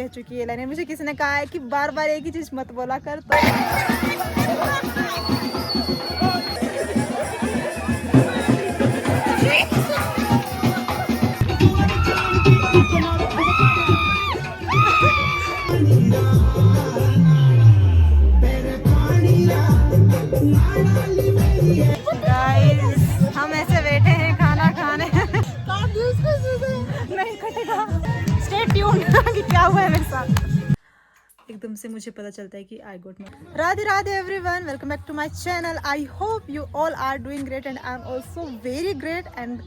कह चुकी है लाइन। मुझे किसी ने कहा है कि बार बार एक ही चीज मत बोला कर, तो गाइस हम ऐसे बैठे हैं खाना खाने। नहीं कटेगा, स्टे ट्यून कि क्या हुआ है मेरे साथ। एकदम से मुझे पता चलता है कि आई गोट में। Radhe Radhe everyone, welcome back to my channel. I hope you all are doing great and I am also very great. And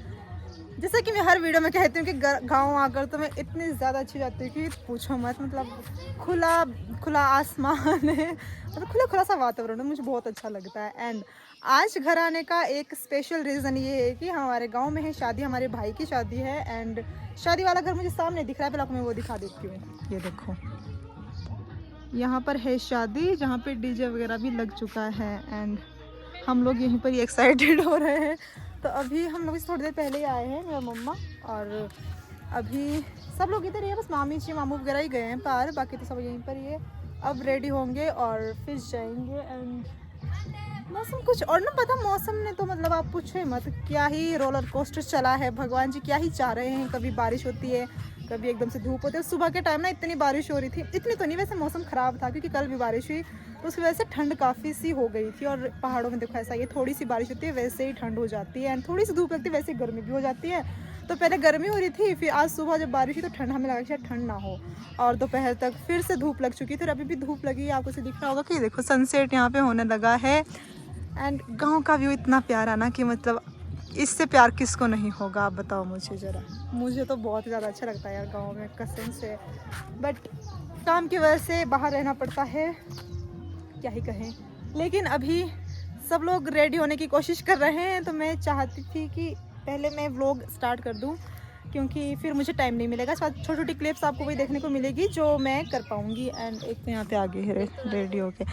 जैसा कि मैं हर वीडियो में कहती हूँ कि गाँव आकर तो मैं इतनी ज़्यादा अच्छी जाती हूँ कि पूछो मत। मतलब खुला आसमान है, मतलब खुला सा वातावरण है, मुझे बहुत अच्छा लगता है। एंड आज घर आने का एक स्पेशल रीज़न ये है कि हमारे गांव में है शादी, हमारे भाई की शादी है। एंड शादी वाला घर मुझे सामने दिख रहा है, पहले आपको मैं वो दिखा देती हूँ। ये देखो, यहाँ पर है शादी जहाँ पे डीजे वगैरह भी लग चुका है। एंड हम लोग यहीं पर ही एक्साइटेड हो रहे हैं। तो अभी हम लोग थोड़ी देर पहले ही आए हैं, मेरा मम्मा और अभी सब लोग इधर ही है, बस मामी जी मामू वगैरह ही गए हैं पार, बाकी तो सब यहीं पर ही है। अब रेडी होंगे और फिर जाएंगे। एंड मौसम कुछ और ना पता, मौसम ने तो मतलब आप पूछे मत, क्या ही रोलर कोस्टर चला है। भगवान जी क्या ही चाह रहे हैं, कभी बारिश होती है, कभी एकदम से धूप होती है। सुबह के टाइम ना इतनी बारिश हो रही थी, इतनी तो नहीं, वैसे मौसम ख़राब था क्योंकि कल भी बारिश हुई, तो उसकी वजह से ठंड काफ़ी सी हो गई थी। और पहाड़ों में देखो ऐसा, ये थोड़ी सी बारिश होती है वैसे ही ठंड हो जाती है, एंड थोड़ी सी धूप लगती है वैसे ही गर्मी भी हो जाती है। तो पहले गर्मी हो रही थी, फिर आज सुबह जब बारिश हुई तो ठंड, हमें लगा कि शायद ठंड ना हो, और दोपहर तक फिर से धूप लग चुकी थी। और अभी भी धूप लगी है, आपको से दिख रहा होगा कि देखो सनसेट यहाँ पे होने लगा है। एंड गांव का व्यू इतना प्यारा ना कि मतलब इससे प्यार किसको नहीं होगा, आप बताओ मुझे ज़रा। मुझे तो बहुत ज़्यादा अच्छा लगता है यार गांव में, कसम से। बट काम की वजह से बाहर रहना पड़ता है, क्या ही कहें। लेकिन अभी सब लोग रेडी होने की कोशिश कर रहे हैं, तो मैं चाहती थी कि पहले मैं व्लॉग स्टार्ट कर दूं, क्योंकि फिर मुझे टाइम नहीं मिलेगा। छोटी छोटी क्लिप्स आपको वही देखने को मिलेगी जो मैं कर पाऊंगी। एंड एक तो यहाँ पे आगे है रेडी होके,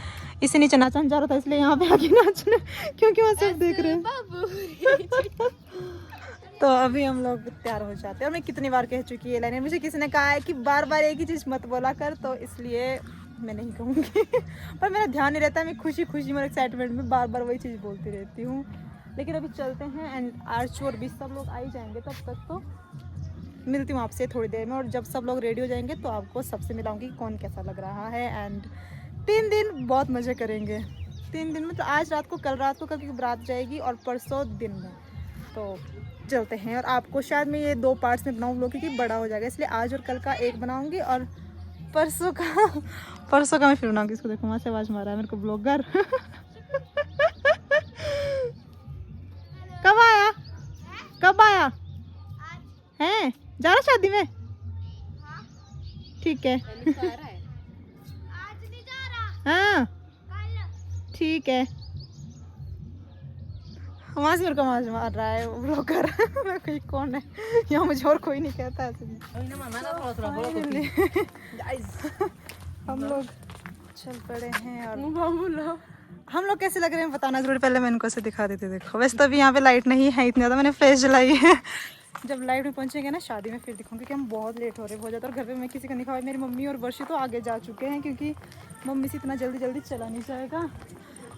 इसे नीचे नाचना जा रहा था इसलिए यहाँ पे आगे नाचने, क्योंकि वहाँ सब देख रहे हैं। तो अभी हम लोग तैयार हो जाते हैं। और मैं कितनी बार कह चुकी है लाइन, मुझे किसी ने कहा है कि बार बार एक ही चीज़ मत बोला कर, तो इसलिए मैं नहीं कहूँगी। पर मेरा ध्यान नहीं रहता है, मैं खुशी खुशी मेरे एक्साइटमेंट में बार बार वही चीज़ बोलती रहती हूँ। लेकिन अभी चलते हैं। एंड आर्चू और भी सब लोग आ ही जाएंगे, तब तक तो मिलती हूँ आपसे थोड़ी देर में। और जब सब लोग रेडी हो जाएंगे तो आपको सबसे मिलाऊंगी कौन कैसा लग रहा है। एंड 3 दिन बहुत मज़े करेंगे। 3 दिन में तो आज रात को, कल रात को, कल रात जाएगी और परसों दिन में, तो चलते हैं। और आपको शायद मैं ये 2 पार्ट्स में बनाऊँ लोग, क्योंकि बड़ा हो जाएगा, इसलिए आज और कल का एक बनाऊँगी और परसों का मैं फिर बनाऊँगी। इसको देखो वहाँ से आवाज़ मारा है मेरे को ब्लॉगर। कब आया हैं? जा रहा शादी में? ठीक है। हाँ ठीक है। वहाँ से मेरे को आवाज मार रहा है वो ब्लॉगर। कोई कौन है यहाँ, मुझे और कोई नहीं कहता है। हम लोग चल पड़े हैं। और हम लोग कैसे लग रहे हैं बताना जरूर, पहले मैं इनको से दिखा देती। देखो वैसे तो अभी यहाँ पे लाइट नहीं है इतनी ज़्यादा, मैंने फ्लैश जलाई है। जब लाइट में पहुँचेंगे ना शादी में फिर दिखाऊंगी कि हम बहुत लेट हो रहे हैं बहुत ज़्यादा। और घर पे मैं किसी को नहीं खाया, मेरी मम्मी और वर्षी तो आगे जा चुके हैं, क्योंकि मम्मी से इतना जल्दी चला नहीं जाएगा,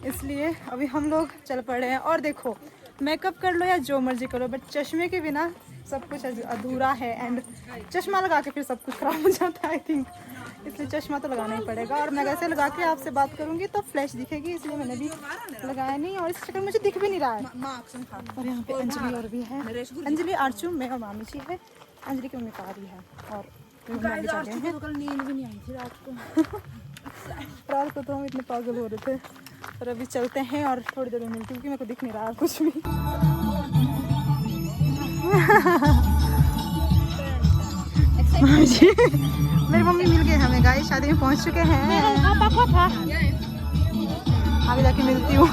इसलिए अभी हम लोग चल पड़े हैं। और देखो मेकअप कर लो या जो मर्जी करो, बट चश्मे के बिना सब कुछ अधूरा है। एंड चश्मा लगा के फिर सब कुछ खराब हो जाता है आई थिंक, इसलिए चश्मा तो लगाना ही पड़ेगा। और मैं वैसे लगा के आपसे बात करूंगी तो फ्लैश दिखेगी, इसलिए मैंने भी लगाया नहीं, और इस चक्कर मुझे दिख भी नहीं रहा है। और यहाँ पे अंजलि और भी है, अंजलि आर्चू मैं और मामी जी है, अंजलि की मम्मी का रही है। और नींद भी नहीं आई थी रात को तो हम इतने पागल हो रहे थे। और अभी चलते हैं और थोड़ी देर में मिलती हूँ, क्योंकि मेरे को दिख नहीं रहा कुछ भी। मेरी मम्मी मिल गए हमें, गाइस शादी में पहुंच चुके हैं। आगे जाके मिलती हूँ।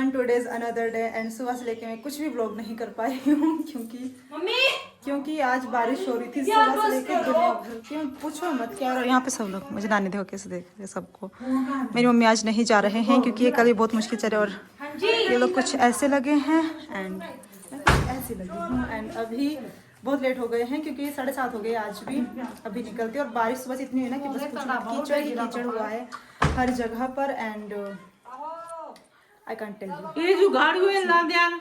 Everyone, today is another day and सुबह से लेके मैं कुछ भी व्लॉग नहीं कर पाई हूँ क्योंकि आज बारिश हो रही थी सुबह से लेके दुनिया भर की। पूछो मत क्या। और यहाँ पे सब लोग मुझे नानी देखो कैसे देख रहे सबको। मेरी मम्मी आज नहीं जा रहे हैं क्योंकि ये कल भी बहुत मुश्किल चले और ये लोग कुछ ऐसे लगे हैं एंड ऐसे लगी हूँ एंड अभी बहुत लेट हो गए हैं क्योंकि 7:30 हो गए आज भी। अभी निकलती और बारिश सुबह से इतनी हुई ना कि बस कीचड़ ही कीचड़ हुआ है हर जगह पर and I can't tell you. ये जो गाड़ी हुई ना ध्यान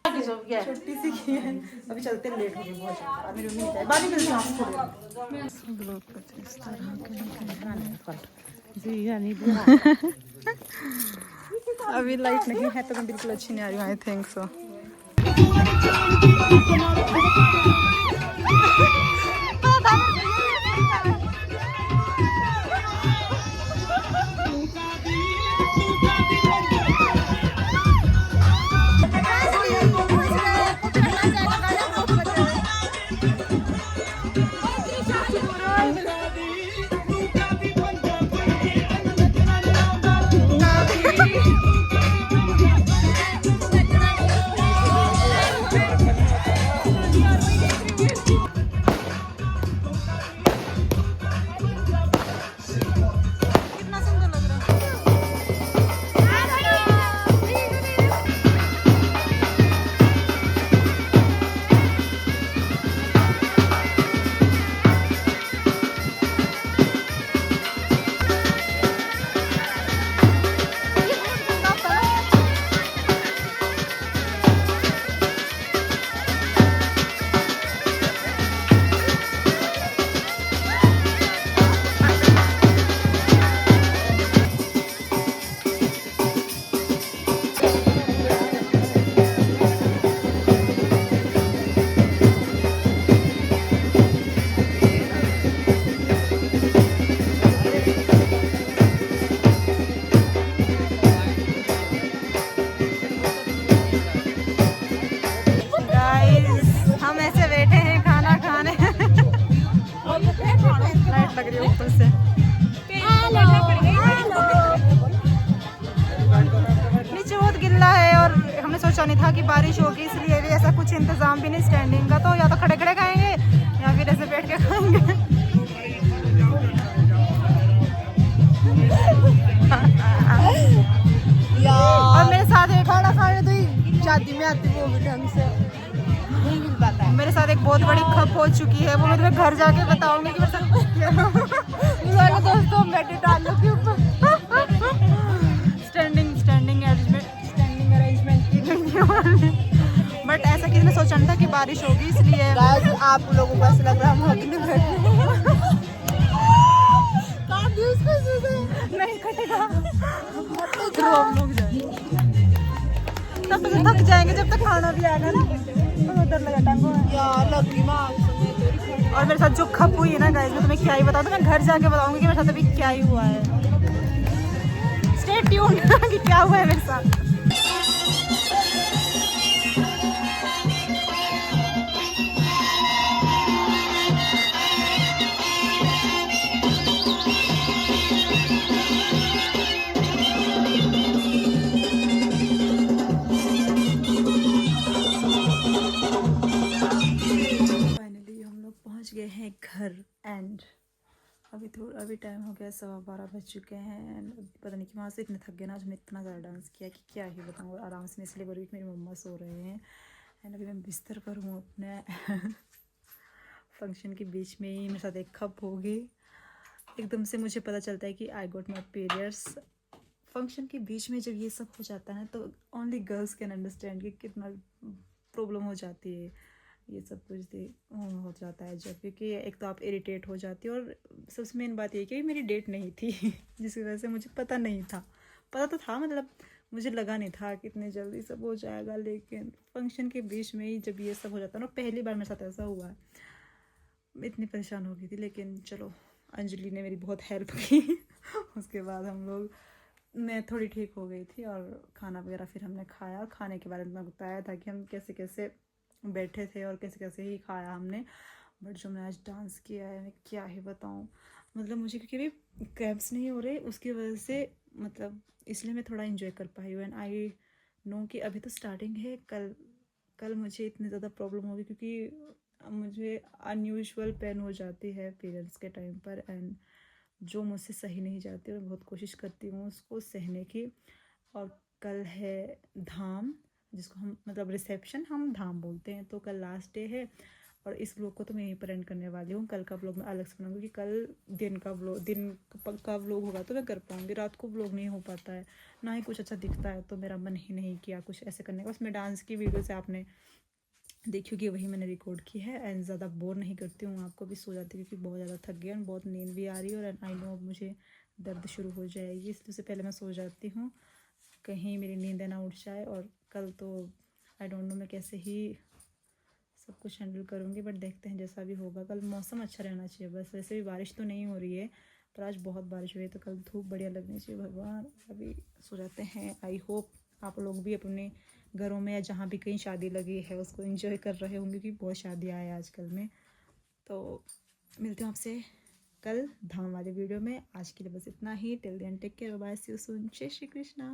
छोटी सी की है। अभी चलते लेट हो गए बहुत ज्यादा। मेरी मम्मी है बाद में मिलती हूँ आपको। ब्लॉग कुछ इस तरह के जी यानी अभी लाइट नहीं है तो मैं बिल्कुल अच्छी नहीं आ रही हूँ। I think so. लाइट लग रही है ऊपर से। नीचे बहुत गिल्ला है और हमने सोचा नहीं था कि बारिश होगी इसलिए भी ऐसा कुछ इंतजाम भी नहीं स्टैंडिंग का। तो या तो खड़े खड़े खाएंगे या फिर ऐसे बैठ के खाएंगे। और मेरे साथ एक खाना खाने तो शादी में आती वो भी ढंग से नहीं मिल पाता है। मेरे साथ एक बहुत बड़ी खप हो चुकी है वो मैं तुम्हें घर जाके बताऊंगी कि मेरे साथ दोस्तों मैं डाल लो के ऊपर स्टैंडिंग अरेंजमेंट की गई। बट ऐसा किसी ने सोचा नहीं था कि बारिश होगी इसलिए आप लोगों को ऐसा लग रहा है नहीं कटेगा। तब तक थक जाएंगे जब तक खाना भी आएगा ना तो उधर लगा टांगो और मेरे साथ जो खप हुई है ना गाइस मैं तुम्हें क्या ही बताऊँ। तो मैं घर जाके बताऊंगी कि मेरे साथ अभी क्या ही हुआ है। स्टे ट्यून कि क्या हुआ है मेरे साथ। गए हैं घर एंड अभी टाइम हो गया 12:15 बज चुके हैं एंड पता नहीं कि वहाँ से इतने थक गए ना। आज हमने इतना ज़्यादा डांस किया कि क्या ही बताऊँ। आराम से इसलिए बोल रही मेरी मम्मा सो रहे हैं एंड अभी मैं बिस्तर पर हूँ अपने फंक्शन के बीच में ही मेरे साथ एक खप हो गई। एकदम से मुझे पता चलता है कि I got my periods. Function के बीच में जब ये सब हो जाता है ना तो ओनली गर्ल्स कैन अंडरस्टैंड कि कितना प्रॉब्लम हो जाती है। ये सब कुछ हो जाता है जब क्योंकि एक तो आप इरिटेट हो जाती है और सबसे मेन बात ये कि मेरी डेट नहीं थी जिसकी वजह से मुझे पता नहीं था। पता तो था मतलब मुझे लगा नहीं था कि इतने जल्दी सब हो जाएगा। लेकिन फंक्शन के बीच में ही जब ये सब हो जाता है ना पहली बार मेरे साथ ऐसा हुआ है। मैं इतनी परेशान हो गई थी लेकिन चलो अंजलि ने मेरी बहुत हेल्प की उसके बाद मैं थोड़ी ठीक हो गई थी और खाना वगैरह फिर हमने खाया। और खाने के बारे में बताया था कि हम कैसे कैसे बैठे थे और कैसे कैसे ही खाया हमने। बट जो मैं आज डांस किया है मैं क्या ही बताऊँ। मतलब मुझे क्योंकि भी क्रैम्प्स नहीं हो रहे उसकी वजह से मतलब इसलिए मैं थोड़ा इन्जॉय कर पाई हूँ। एंड आई नो कि अभी तो स्टार्टिंग है, कल कल मुझे इतनी ज़्यादा प्रॉब्लम होगी क्योंकि मुझे अनयूजुअल पेन हो जाती है पीरियड्स के टाइम पर, एंड जो मुझसे सही नहीं जाती। मैं बहुत कोशिश करती हूँ उसको सहने की। और कल है धाम, जिसको हम मतलब रिसेप्शन हम धाम बोलते हैं। तो कल लास्ट डे है और इस व्लॉग को तो मैं यहीं पर एंड करने वाली हूँ। कल का व्लॉग मैं अलग से बनाऊंगी क्योंकि कल दिन का व्लॉग होगा तो मैं कर पाऊँगी, रात को व्लॉग नहीं हो पाता है, ना ही कुछ अच्छा दिखता है। तो मेरा मन ही नहीं किया कुछ ऐसे करने का। बस मैं डांस की वीडियो से आपने देखी होगी, वही मैंने रिकॉर्ड की है। एंड ज़्यादा बोर नहीं करती हूँ आपको भी, सो जाती हूँ क्योंकि बहुत ज़्यादा थक गई और बहुत नींद भी आ रही है। और आई नो अब मुझे दर्द शुरू हो जाएगी, इसलिए से पहले मैं सो जाती हूँ, कहीं मेरी नींद ना उठ जाए। और कल तो आई डोंट नो मैं कैसे ही सब कुछ हैंडल करूँगी, बट देखते हैं जैसा भी होगा। कल मौसम अच्छा रहना चाहिए बस। वैसे भी बारिश तो नहीं हो रही है, पर आज बहुत बारिश हुई है, तो कल धूप बढ़िया लगनी चाहिए। भगवान, अभी सो जाते हैं। आई होप आप लोग भी अपने घरों में या जहाँ भी कहीं शादी लगी है उसको एंजॉय कर रहे होंगे, क्योंकि बहुत शादियाँ हैं आजकल में। तो मिलते हैं आपसे कल धाम वाले वीडियो में। आज के लिए बस इतना ही। Till then take care, bye, see you soon, जय श्री कृष्णा।